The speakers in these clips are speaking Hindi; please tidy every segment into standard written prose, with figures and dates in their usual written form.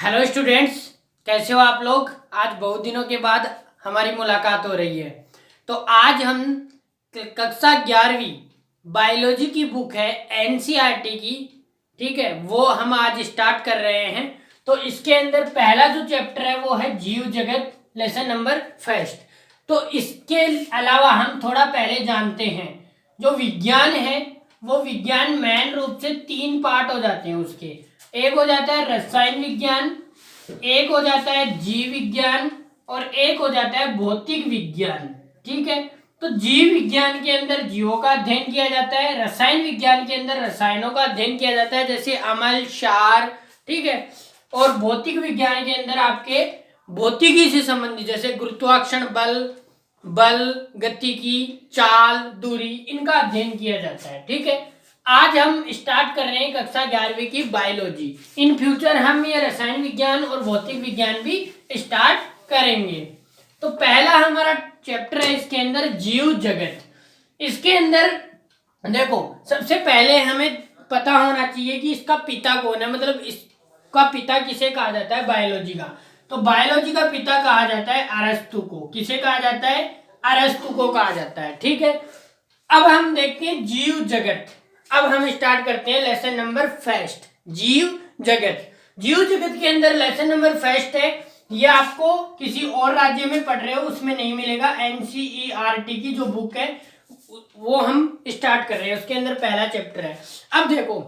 हेलो स्टूडेंट्स, कैसे हो आप लोग। आज बहुत दिनों के बाद हमारी मुलाकात हो रही है। तो आज हम कक्षा 11वीं बायोलॉजी की बुक है एनसीईआरटी की, ठीक है, वो हम आज स्टार्ट कर रहे हैं। तो इसके अंदर पहला जो चैप्टर है वो है जीव जगत, लेसन नंबर फर्स्ट। तो इसके अलावा हम थोड़ा पहले जानते हैं जो विज्ञान है वो विज्ञान मेन रूप से 3 पार्ट हो जाते हैं उसके। एक हो जाता है रसायन विज्ञान, एक हो जाता है जीव विज्ञान और एक हो जाता है भौतिक विज्ञान। ठीक है, तो जीव विज्ञान के अंदर जीवों का अध्ययन किया जाता है, रसायन विज्ञान के अंदर रसायनों का अध्ययन किया जाता है जैसे अम्ल, क्षार, ठीक है, और भौतिक विज्ञान के अंदर आपके भौतिकी से संबंधित जैसे गुरुत्वाकर्षण बल, गतिकी, चाल, दूरी, इनका अध्ययन किया जाता है। ठीक है, आज हम स्टार्ट कर रहे हैं कक्षा 11वीं की बायोलॉजी। इन फ्यूचर हम ये रसायन विज्ञान और भौतिक विज्ञान भी स्टार्ट करेंगे। तो पहला हमारा चैप्टर है इसके अंदर जीव जगत। इसके अंदर देखो, सबसे पहले हमें पता होना चाहिए कि इसका पिता कौन है, मतलब इसका पिता किसे कहा जाता है बायोलॉजी का। तो बायोलॉजी का पिता कहा जाता है अरस्तु को। किसे कहा जाता है? अरस्तु को कहा जाता है। ठीक है, अब हम देखते हैं जीव जगत। अब हम स्टार्ट करते हैं लेसन नंबर फर्स्ट, जीव जगत। जीव जगत के अंदर लेसन नंबर फर्स्ट है, ये आपको किसी और राज्य में पढ़ रहे हो उसमें नहीं मिलेगा। एनसीईआरटी की जो बुक है वो हम स्टार्ट कर रहे हैं, उसके अंदर पहला चैप्टर है। अब देखो,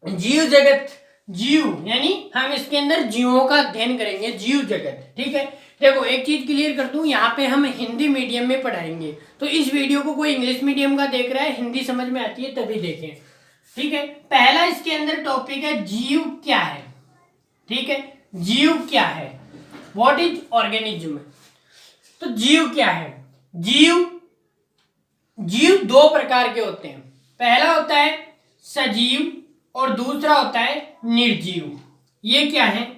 जीव जगत, जीव यानी हम इसके अंदर जीवों का अध्ययन करेंगे, जीव जगत। ठीक है, देखो एक चीज क्लियर कर दूं, यहाँ पे हम हिंदी मीडियम में पढ़ाएंगे, तो इस वीडियो को कोई इंग्लिश मीडियम का देख रहा है, हिंदी समझ में आती है तभी देखें। ठीक है, पहला इसके अंदर टॉपिक है जीव क्या है। ठीक है, जीव क्या है, व्हाट इज ऑर्गेनिज्म। तो जीव क्या है? जीव दो प्रकार के होते हैं। पहला होता है सजीव और दूसरा होता है निर्जीव। ये क्या है?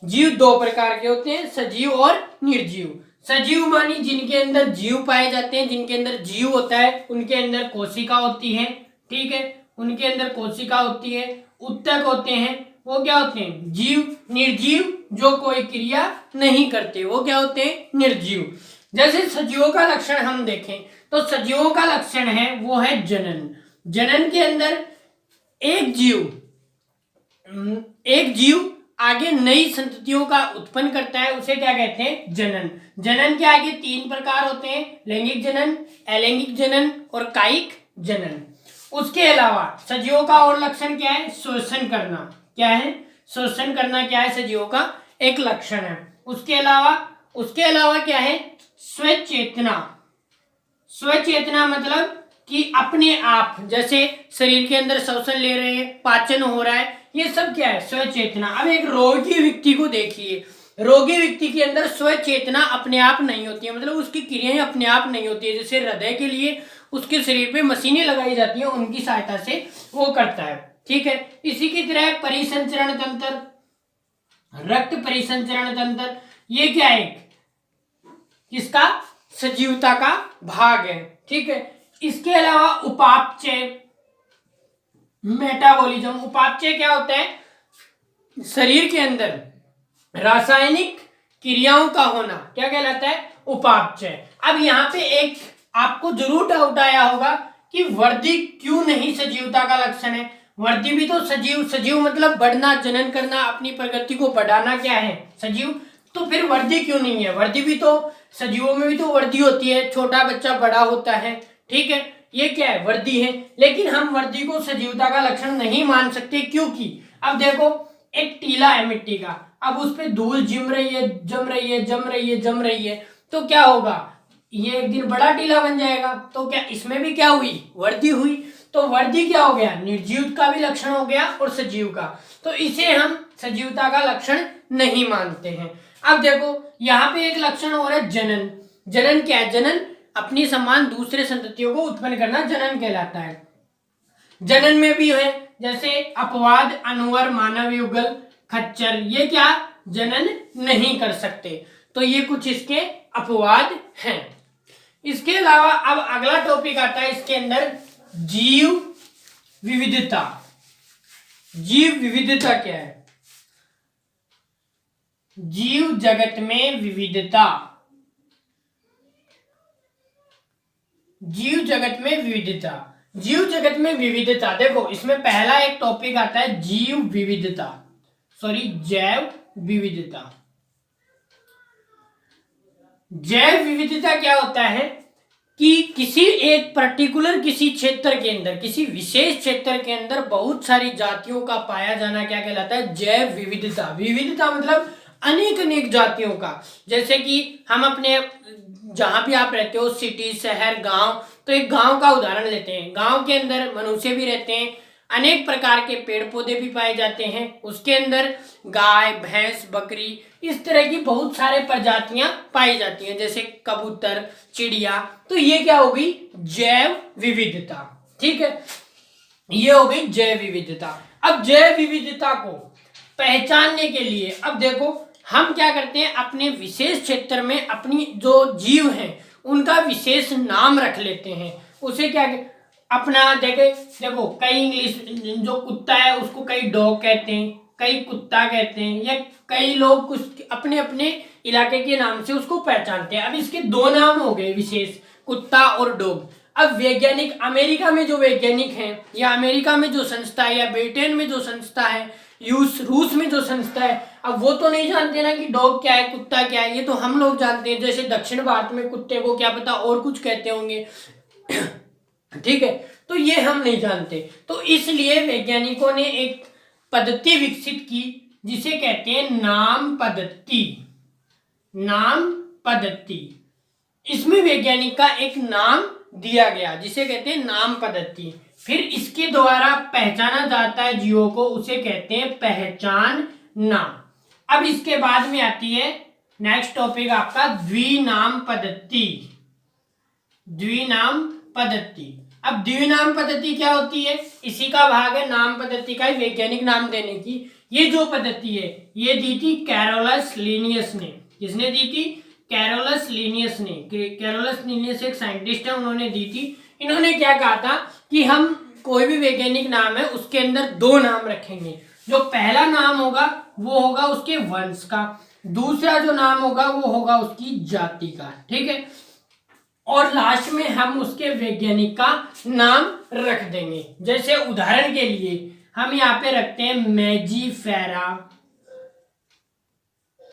जीव दो प्रकार के होते हैं, सजीव और निर्जीव। सजीव मानी जिनके अंदर जीव पाए जाते हैं, जिनके अंदर जीव होता है उनके अंदर कोशिका होती है। ठीक है, उनके अंदर कोशिका होती है, उत्तक होते हैं, वो क्या होते हैं? जीव। निर्जीव जो कोई क्रिया नहीं करते वो क्या होते हैं? निर्जीव। जैसे सजीवों का लक्षण हम देखें तो सजीवों का लक्षण है वो है जनन। जनन के अंदर एक जीव आगे नई संततियों का उत्पन्न करता है, उसे क्या कहते हैं? जनन। जनन के आगे 3 प्रकार होते हैं, लैंगिक जनन, अलैंगिक जनन और कायिक जनन। उसके अलावा सजीवों का और लक्षण क्या है? श्वसन करना। क्या है? श्वसन करना क्या है? सजीवों का एक लक्षण है। उसके अलावा क्या है? स्वचेतना। स्वचेतना मतलब कि अपने आप, जैसे शरीर के अंदर श्वसन ले रहे हैं, पाचन हो रहा है, ये सब क्या है? स्वचेतना। अब एक रोगी व्यक्ति को देखिए, रोगी व्यक्ति के अंदर स्वचेतना अपने आप नहीं होती है, मतलब उसकी क्रियाएं अपने आप नहीं होती है। जैसे हृदय के लिए उसके शरीर पे मशीनें लगाई जाती हैं, उनकी सहायता से वो करता है। ठीक है, इसी की तरह परिसंचरण तंत्र, रक्त परिसंचरण तंत्र, ये क्या है? किसका? सजीवता का भाग है। ठीक है, इसके अलावा उपापचय, मेटाबॉलिज्म। उपापचय क्या होता है? शरीर के अंदर रासायनिक क्रियाओं का होना, क्या कहलाता है? उपापचय। अब यहाँ पे एक आपको जरूर डाउट आया होगा कि वर्दी क्यों नहीं सजीवता का लक्षण है? वर्दी भी तो सजीव मतलब बढ़ना, जनन करना, अपनी प्रगति को बढ़ाना, क्या है? सजीव। तो फिर वर्दी क्यों नहीं है? वर्दी भी तो, सजीवों में भी तो वर्दी होती है, छोटा बच्चा बड़ा होता है। ठीक है, ये क्या है? वर्दी है। लेकिन हम वर्दी को सजीवता का लक्षण नहीं मान सकते, क्योंकि अब देखो एक टीला है मिट्टी का, अब उस पर धूल जम रही है, तो क्या होगा? ये एक दिन बड़ा टीला बन जाएगा। तो क्या इसमें भी क्या हुई? वर्दी हुई। तो वर्दी क्या हो गया? निर्जीव का भी लक्षण हो गया और सजीव का, तो इसे हम सजीवता का लक्षण नहीं मानते हैं। अब देखो यहाँ पे एक लक्षण हो रहा है जनन। जनन क्या है? जनन अपनी समान दूसरे संततियों को उत्पन्न करना जनन कहलाता है। जनन में भी है जैसे अपवाद, अनुवर, मानव युगल, खच्चर, ये क्या? जनन नहीं कर सकते। तो ये कुछ इसके अपवाद हैं। इसके अलावा अब अगला टॉपिक आता है इसके अंदर, जीव विविधता। जीव विविधता क्या है? जीव जगत में विविधता, जीव जगत में विविधता, जीव जगत में विविधता। देखो इसमें पहला एक टॉपिक आता है जीव विविधता, सॉरी जैव विविधता। जैव विविधता क्या होता है कि किसी एक पर्टिकुलर किसी क्षेत्र के अंदर, किसी विशेष क्षेत्र के अंदर बहुत सारी जातियों का पाया जाना क्या कहलाता है, जैव विविधता। विविधता मतलब अनेक अनेक जातियों का। जैसे कि हम अपने जहां भी आप रहते हो, सिटी, शहर, गांव, तो एक गांव का उदाहरण लेते हैं। गांव के अंदर मनुष्य भी रहते हैं, अनेक प्रकार के पेड़ पौधे भी पाए जाते हैं, उसके अंदर गाय, भैंस, बकरी, इस तरह की बहुत सारे प्रजातियां पाई जाती हैं, जैसे कबूतर, चिड़िया। तो ये क्या हो गई, जैव विविधता। ठीक है, ये हो गई जैव विविधता। अब जैव विविधता को पहचानने के लिए अब देखो हम क्या करते हैं, अपने विशेष क्षेत्र में अपनी जो जीव हैं उनका विशेष नाम रख लेते हैं। उसे क्या अपना देखो कई इंग्लिश, जो कुत्ता है उसको कई डॉग कहते हैं, कई कुत्ता कहते हैं, या कई लोग कुछ अपने अपने इलाके के नाम से उसको पहचानते हैं। अब इसके दो नाम हो गए विशेष, कुत्ता और डॉग। अब वैज्ञानिक अमेरिका में जो वैज्ञानिक हैं, या अमेरिका में जो संस्था है, या ब्रिटेन में जो संस्था है, रूस में जो संस्था है, अब वो तो नहीं जानते ना कि डॉग क्या है, कुत्ता क्या है। ये तो हम लोग जानते हैं। जैसे दक्षिण भारत में कुत्ते को क्या पता और कुछ कहते होंगे। ठीक है, तो ये हम नहीं जानते। तो इसलिए वैज्ञानिकों ने एक पद्धति विकसित की जिसे कहते हैं नाम पद्धति। नाम पद्धति, इसमें वैज्ञानिक का एक नाम दिया गया जिसे कहते हैं नाम पद्धति। फिर इसके द्वारा पहचाना जाता है जीवों को, उसे कहते हैं पहचान नाम। अब इसके बाद में आती है नेक्स्ट टॉपिक आपका द्विनाम पद्धति। द्विनाम पद्धति, अब द्विनाम पद्धति क्या होती है, इसी का भाग है नाम पद्धति का ही वैज्ञानिक नाम देने की। ये जो पद्धति है ये दी थी कैरोलस लिनियस ने। किसने दी थी, कैरोलस लिनियस ने। कैरोलस लिनियस एक साइंटिस्ट है, उन्होंने दी थी। इन्होंने क्या कहा था कि हम कोई भी वैज्ञानिक नाम है उसके अंदर दो नाम रखेंगे। जो पहला नाम होगा वो होगा उसके वंश का, दूसरा जो नाम होगा वो होगा उसकी जाति का। ठीक है, और लास्ट में हम उसके वैज्ञानिक का नाम रख देंगे। जैसे उदाहरण के लिए हम यहाँ पे रखते हैं मैजीफेरा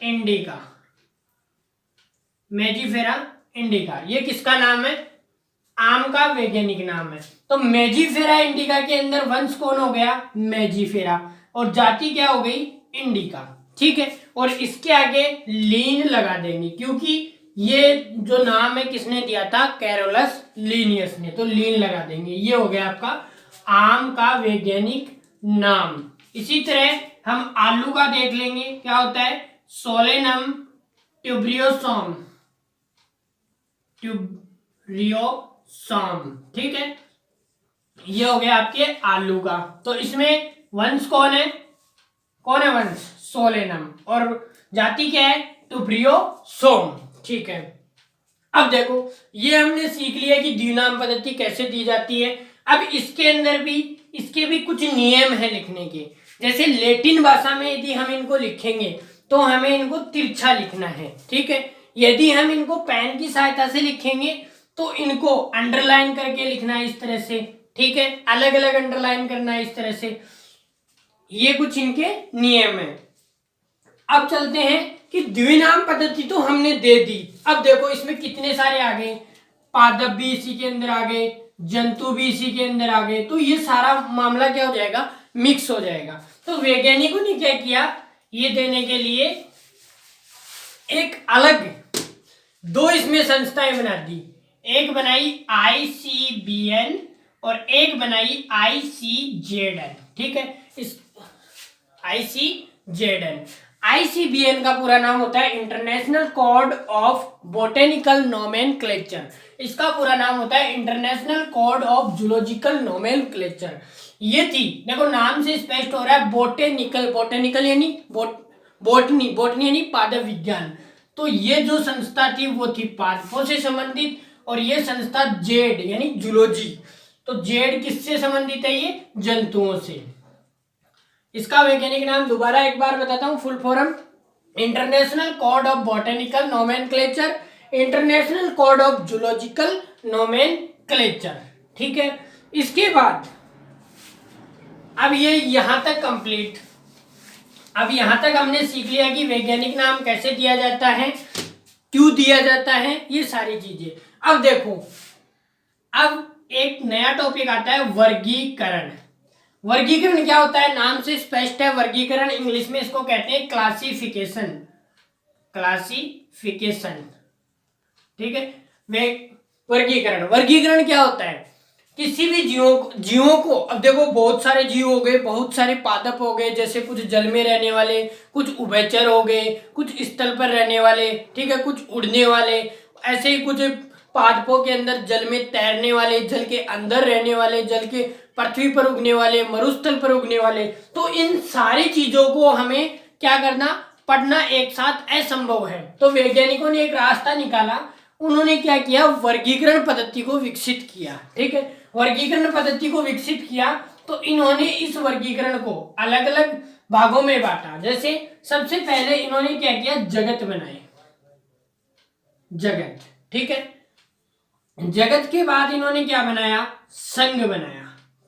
इंडिका। मैजीफेरा इंडिका ये किसका नाम है, आम का वैज्ञानिक नाम है। तो मैजीफेरा इंडिका के अंदर वंश कौन हो गया, मैजीफेरा, और जाति क्या हो गई, इंडिका। ठीक है, और इसके आगे लीन लगा देंगे क्योंकि ये जो नाम है किसने दिया था, कैरोलस लिनियस ने, तो लीन लगा देंगे। ये हो गया आपका आम का वैज्ञानिक नाम। इसी तरह हम आलू का देख लेंगे, क्या होता है, सोलेनम ट्यूब्रियोसोम। ट्यूब्रियोसोम, ठीक है, ये हो गया आपके आलू का। तो इसमें वंश कौन है, कौन है वंश, सोलेनम, और जाति क्या है, ट्यूब्रियोसोम। ठीक है, अब देखो ये हमने सीख लिया कि द्विनाम पद्धति कैसे दी जाती है। अब इसके अंदर भी इसके भी कुछ नियम है लिखने के। जैसे लैटिन भाषा में यदि हम इनको लिखेंगे तो हमें इनको तिरछा लिखना है। ठीक है, यदि हम इनको पेन की सहायता से लिखेंगे तो इनको अंडरलाइन करके लिखना है इस तरह से। ठीक है, अलग अलग अंडरलाइन करना है इस तरह से। ये कुछ इनके नियम है। अब चलते हैं कि द्विनाम पद्धति तो हमने दे दी। अब देखो इसमें कितने सारे आ गए, पादप भी इसी के अंदर आ गए, जंतु भी इसी के अंदर आ गए, तो ये सारा मामला क्या हो जाएगा, मिक्स हो जाएगा। तो वैज्ञानिकों ने क्या किया, ये देने के लिए एक अलग दो इसमें संस्थाएं बना दी। एक बनाई ICBN और एक बनाई ICZN। ठीक है, इस ICBN का पूरा नाम होता है international code of botanical nomenclature. इसका पूरा नाम होता है international code of zoological nomenclature. ये थी, देखो नाम से स्पष्ट हो रहा है, बोटेनिकल यानी बोटनी यानी पादप विज्ञान। तो ये जो संस्था थी वो थी पादपों से संबंधित, और ये संस्था जेड यानी जूलॉजी। तो जेड किससे संबंधित है, ये जंतुओं से। इसका वैज्ञानिक नाम दोबारा एक बार बताता हूं, full form international code of botanical nomenclature, international code of zoological nomenclature. ठीक है, इसके बाद अब ये यहां तक कंप्लीट। अब यहां तक हमने सीख लिया कि वैज्ञानिक नाम कैसे दिया जाता है, क्यों दिया जाता है, ये सारी चीजें। अब देखो, अब एक नया टॉपिक आता है वर्गीकरण। वर्गीकरण क्या होता है, नाम से स्पष्ट है। वर्गीकरण इंग्लिश में इसको कहते हैं क्लासिफिकेशन। क्लासिफिकेशन, ठीक है। वर्गीकरण, वर्गीकरण क्या होता है, किसी भी जीवों को अब देखो बहुत सारे जीव हो गए, बहुत सारे पादप हो गए, जैसे कुछ जल में रहने वाले, कुछ उभयचर हो गए, कुछ स्थल पर रहने वाले, ठीक है, कुछ उड़ने वाले, ऐसे ही कुछ पादपों के अंदर जल में तैरने वाले, जल के अंदर रहने वाले, जल के पृथ्वी पर उगने वाले, मरुस्थल पर उगने वाले। तो इन सारी चीजों को हमें क्या करना, पढ़ना एक साथ असंभव है। तो वैज्ञानिकों ने एक रास्ता निकाला, उन्होंने क्या किया, वर्गीकरण पद्धति को विकसित किया। ठीक है, वर्गीकरण पद्धति को विकसित किया तो इन्होंने इस वर्गीकरण को अलग अलग भागों में बांटा। जैसे सबसे पहले इन्होंने क्या किया, जगत बनाए, जगत। ठीक है, जगत के बाद इन्होंने क्या बनाया, संघ बनाया।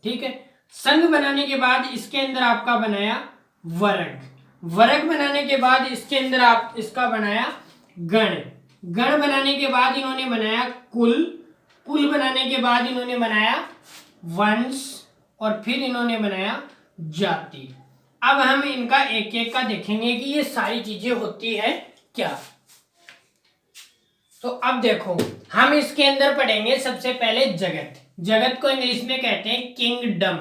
ठीक है, संघ बनाने के बाद इसके अंदर आपका बनाया वर्ग, वर्ग बनाने के बाद इसके अंदर आप इसका बनाया गण, गण बनाने के बाद इन्होंने बनाया कुल, कुल बनाने के बाद इन्होंने बनाया वंश, और फिर इन्होंने बनाया जाति। अब हम इनका एक एक का देखेंगे कि ये सारी चीजें होती है क्या। तो अब देखो, हम इसके अंदर पढ़ेंगे सबसे पहले जगत। जगत को इंग्लिश में कहते हैं किंगडम।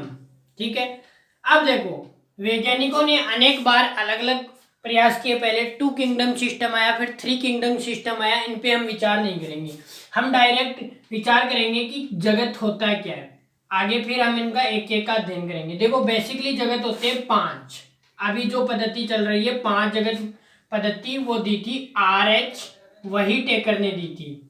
ठीक है, अब देखो वैज्ञानिकों ने अनेक बार अलग अलग प्रयास किए। पहले 2 किंगडम सिस्टम आया, फिर 3 किंगडम सिस्टम आया। इन पे हम विचार नहीं करेंगे, हम डायरेक्ट विचार करेंगे कि जगत होता क्या है। आगे फिर हम इनका एक एक का अध्ययन करेंगे। देखो बेसिकली जगत होते हैं 5। अभी जो पद्धति चल रही है 5 जगत पद्धति, वो दी थी RH वही टेकर ने दी थी,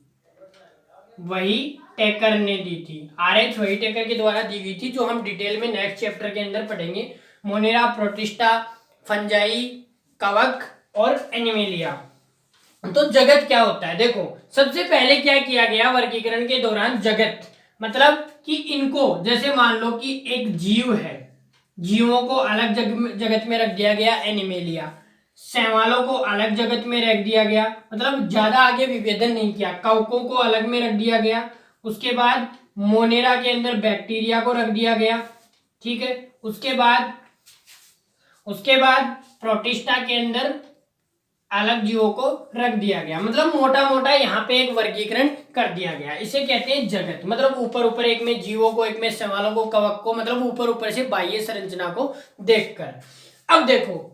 वही टेकर ने दी थी। RH वही टेकर के द्वारा दी गई थी, जो हम डिटेल में नेक्स्ट चैप्टर के अंदर पढ़ेंगे। मोनेरा, प्रोटिस्टा, फंजाई, कवक और एनिमेलिया। तो जगत क्या होता है, देखो सबसे पहले क्या किया गया वर्गीकरण के दौरान, जगत मतलब कि इनको, जैसे मान लो कि एक जीव है, जीवों को अलग जगत में रख दिया गया एनिमेलिया, शैवालों को अलग जगत में रख दिया गया, मतलब ज्यादा आगे विभेदन नहीं किया। कवकों को अलग में रख दिया गया। उसके बाद मोनेरा के अंदर बैक्टीरिया को रख दिया गया। ठीक है, उसके बाद प्रोटिस्टा के अंदर अलग जीवों को रख दिया गया। मतलब मोटा मोटा यहाँ पे एक वर्गीकरण कर दिया गया। इसे कहते हैं जगत। मतलब ऊपर ऊपर एक में जीवों को, एक में शैवालों को, कवक को, मतलब ऊपर ऊपर से बाह्य संरचना को देखकर। अब देखो,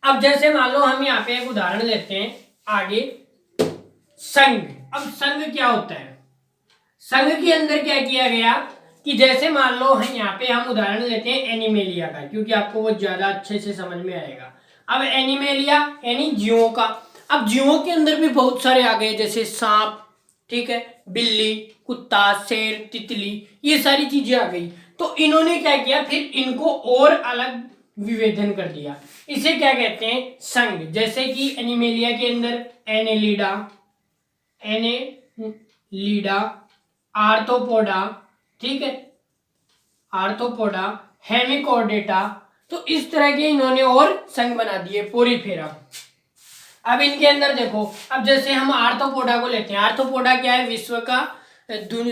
अब जैसे मान लो हम यहाँ पे एक उदाहरण लेते हैं आगे, संघ। अब संघ क्या होता है, संघ के अंदर क्या किया गया कि जैसे मान लो यहाँ पे हम उदाहरण लेते हैं एनिमेलिया का, क्योंकि आपको वो ज्यादा अच्छे से समझ में आएगा। अब एनिमेलिया यानी जीवों का। अब जीवों के अंदर भी बहुत सारे आ गए, जैसे सांप, ठीक है, बिल्ली, कुत्ता, शेर, तितली, ये सारी चीजें आ गई। तो इन्होंने क्या किया, फिर इनको और अलग विभेदन कर दिया। इसे क्या कहते हैं, संघ। जैसे कि एनिमेलिया के अंदर एनेलिडा, आर्थ्रोपोडा, ठीक है, आर्थ्रोपोडा, हेमिकोर्डेटा। तो इस तरह के इन्होंने और संघ बना दिए, पोरीफेरा। अब इनके अंदर देखो, अब जैसे हम आर्थ्रोपोडा को लेते हैं। आर्थ्रोपोडा क्या है, विश्व का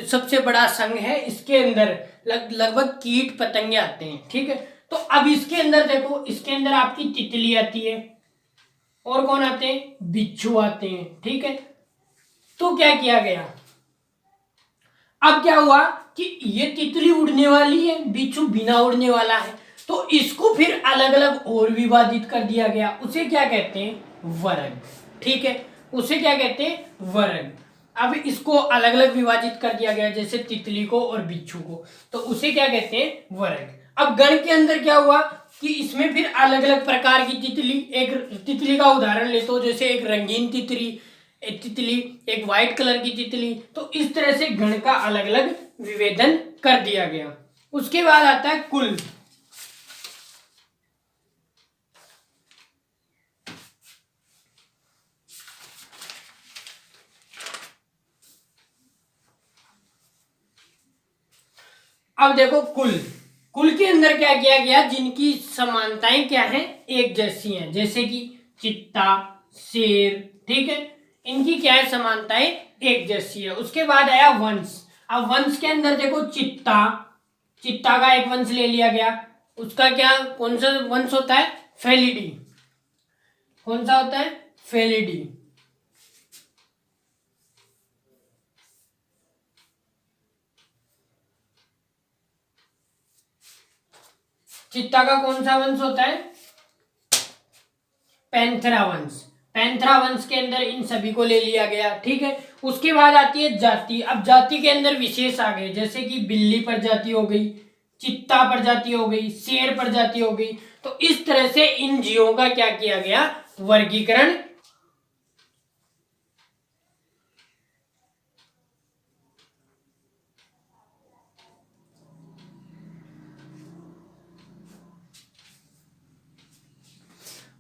सबसे बड़ा संघ है। इसके अंदर लगभग कीट पतंगे आते हैं। ठीक है, तो अब इसके अंदर देखो, इसके अंदर आपकी तितली आती है, और कौन आते हैं, बिच्छू आते हैं। ठीक है, तो क्या किया गया, अब क्या हुआ कि ये तितली उड़ने वाली है, बिच्छू बिना उड़ने वाला है, तो इसको फिर अलग अलग और विभाजित कर दिया गया। उसे क्या कहते हैं, वर्ग। ठीक है, उसे क्या कहते हैं, वर्ग। अब इसको अलग अलग विभाजित कर दिया गया, जैसे तितली को और बिच्छू को, तो उसे क्या कहते हैं, वर्ग। अब गण के अंदर क्या हुआ कि इसमें फिर अलग अलग प्रकार की तितली, एक तितली का उदाहरण लेते हो, जैसे एक रंगीन तितली, एक व्हाइट कलर की तितली। तो इस तरह से गण का अलग अलग विभेदन कर दिया गया। उसके बाद आता है कुल। अब देखो कुल, कुल के अंदर क्या किया गया, जिनकी समानताएं क्या हैं, एक जैसी हैं, जैसे कि चित्ता, शेर, ठीक है, इनकी क्या है, समानताएं एक जैसी है। उसके बाद आया वंश। अब वंश के अंदर देखो चित्ता, चित्ता का एक वंश ले लिया गया, उसका क्या, कौन सा वंश होता है, फेलिडी। कौन सा होता है, फेलिडी। चित्ता का कौन सा वंश होता है, पैंथरा वंश। पैंथरा वंश के अंदर इन सभी को ले लिया गया, ठीक है। उसके बाद आती है जाति। अब जाति के अंदर विशेष आ गए, जैसे कि बिल्ली प्रजाति हो गई, चित्ता प्रजाति हो गई, शेर प्रजाति हो गई। तो इस तरह से इन जीवों का क्या किया गया, वर्गीकरण।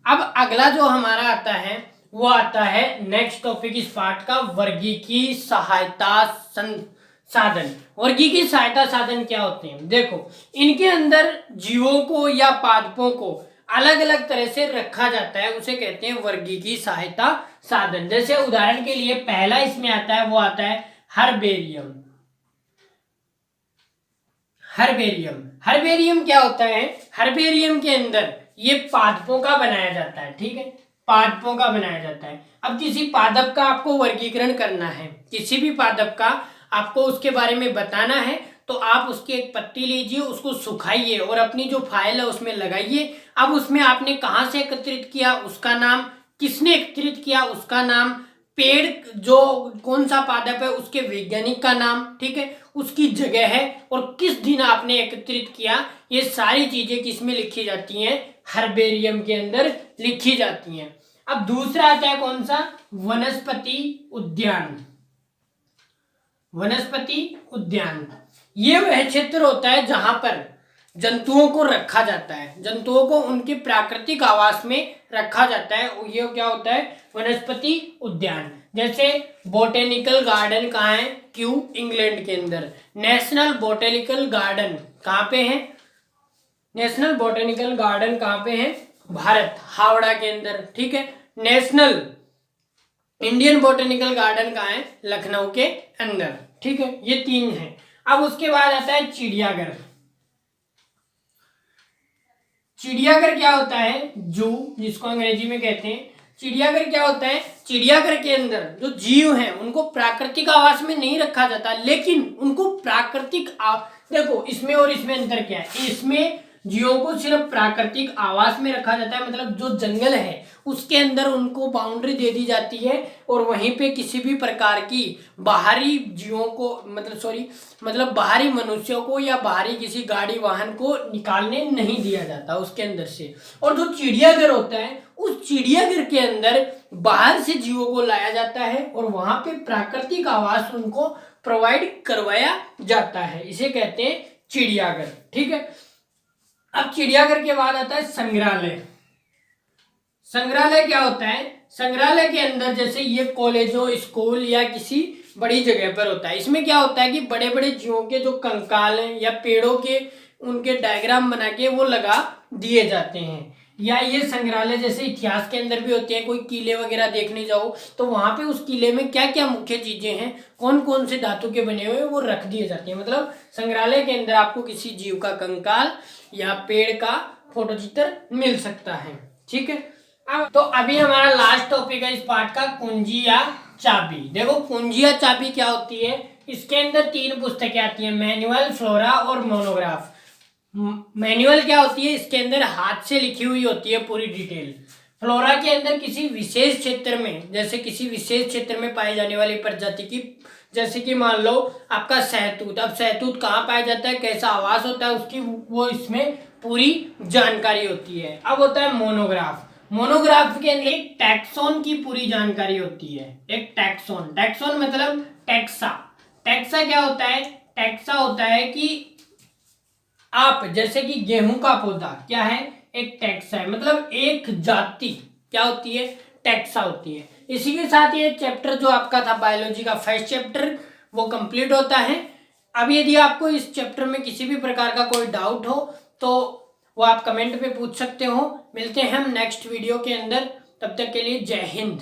अब अगला जो हमारा आता है वो आता है नेक्स्ट टॉपिक इस पार्ट का, वर्गीकी सहायता साधन। वर्गीकी सहायता साधन क्या होते हैं, देखो इनके अंदर जीवों को या पादपों को अलग अलग तरह से रखा जाता है, उसे कहते हैं वर्गीकी सहायता साधन। जैसे उदाहरण के लिए पहला इसमें आता है, वो आता है हर्बेरियम। हर्बेरियम, हर्बेरियम क्या होता है, हर्बेरियम के अंदर ये पादपों का बनाया जाता है, ठीक है, पादपों का बनाया जाता है। अब किसी पादप का आपको वर्गीकरण करना है, किसी भी पादप का आपको उसके बारे में बताना है, तो आप उसकी एक पत्ती लीजिए, उसको सुखाइए और अपनी जो फाइल है उसमें लगाइए। अब उसमें आपने कहाँ से एकत्रित किया उसका नाम, किसने एकत्रित किया उसका नाम, पेड़ जो कौन सा पादप है उसके वैज्ञानिक का नाम, ठीक है, उसकी जगह है और किस दिन आपने एकत्रित किया, ये सारी चीजें किसमें लिखी जाती हैं, हर्बेरियम के अंदर लिखी जाती हैं। अब दूसरा आता है कौन सा, वनस्पति उद्यान। वनस्पति उद्यान ये वह क्षेत्र होता है जहां पर जंतुओं को रखा जाता है, जंतुओं को उनके प्राकृतिक आवास में रखा जाता है, ये क्या होता है, वनस्पति उद्यान। जैसे बोटेनिकल गार्डन कहाँ है, क्यू, इंग्लैंड के अंदर। नेशनल बोटेनिकल गार्डन कहाँ पे है, नेशनल बोटेनिकल गार्डन कहाँ पे है, भारत, हावड़ा के अंदर, ठीक है। नेशनल इंडियन बोटेनिकल गार्डन कहाँ है, लखनऊ के अंदर, ठीक है। ये तीन है। अब उसके बाद आता है चिड़ियाघर। चिड़ियाघर क्या होता है, जू जिसको अंग्रेजी में कहते हैं। चिड़ियाघर क्या होता है, चिड़ियाघर के अंदर जो जीव हैं उनको प्राकृतिक आवास में नहीं रखा जाता, लेकिन उनको प्राकृतिक देखो इसमें और इसमें अंतर क्या है, इसमें जीवों को सिर्फ प्राकृतिक आवास में रखा जाता है, मतलब जो जंगल है उसके अंदर उनको बाउंड्री दे दी जाती है और वहीं पे किसी भी प्रकार की बाहरी जीवों को, मतलब बाहरी मनुष्यों को या बाहरी किसी गाड़ी वाहन को निकालने नहीं दिया जाता उसके अंदर से। और जो चिड़ियाघर होता है उस चिड़ियाघर के अंदर बाहर से जीवों को लाया जाता है और वहां पे प्राकृतिक आवास उनको प्रोवाइड करवाया जाता है, इसे कहते हैं चिड़ियाघर, ठीक है। अब चिड़ियाघर के बाद आता है संग्रहालय। संग्रहालय क्या होता है, संग्रहालय के अंदर जैसे ये कॉलेजों, स्कूल या किसी बड़ी जगह पर होता है। इसमें क्या होता है कि बड़े बड़े जीवों के जो कंकाल हैं या पेड़ों के उनके डायग्राम बना के वो लगा दिए जाते हैं। या ये संग्रहालय जैसे इतिहास के अंदर भी होते हैं, कोई किले वगैरह देखने जाओ तो वहां पे उस किले में क्या क्या मुख्य चीजें हैं, कौन कौन से धातु के बने हुए वो रख दिए जाते हैं। मतलब संग्रहालय के अंदर आपको किसी जीव का कंकाल या पेड़ का फोटो चित्र मिल सकता है, ठीक है। अब तो अभी हमारा लास्ट टॉपिक है इस पार्ट का, कुंजी या चाबी। देखो कुंजी या चाबी क्या होती है, इसके अंदर तीन पुस्तकें आती हैं, मैनुअल, फ्लोरा और मोनोग्राफ। मैनुअल क्या होती है, इसके अंदर हाथ से लिखी हुई होती है पूरी डिटेल। फ्लोरा के अंदर किसी विशेष क्षेत्र में, जैसे किसी विशेष क्षेत्र में पाई जाने वाली प्रजाति की, जैसे कि मान लो आपका सहतूत, अब सहतूत कहाँ पाया जाता है, कैसा आवास होता है उसकी, वो इसमें पूरी जानकारी होती है। अब होता है मोनोग्राफ। मोनोग्राफ के अंदर एक टैक्सोन की पूरी जानकारी होती है, एक टैक्सोन। टैक्सोन मतलब टैक्सा। टैक्सा क्या होता है, टैक्सा होता है कि आप जैसे कि गेहूं का पौधा क्या है, एक टैक्सा है, मतलब एक जाति क्या होती है, टैक्सा होती है। इसी के साथ ये चैप्टर जो आपका था बायोलॉजी का फर्स्ट चैप्टर वो कंप्लीट होता है। अब यदि आपको इस चैप्टर में किसी भी प्रकार का कोई डाउट हो तो वो आप कमेंट पे पूछ सकते हो। मिलते हैं हम नेक्स्ट वीडियो के अंदर, तब तक के लिए जय हिंद।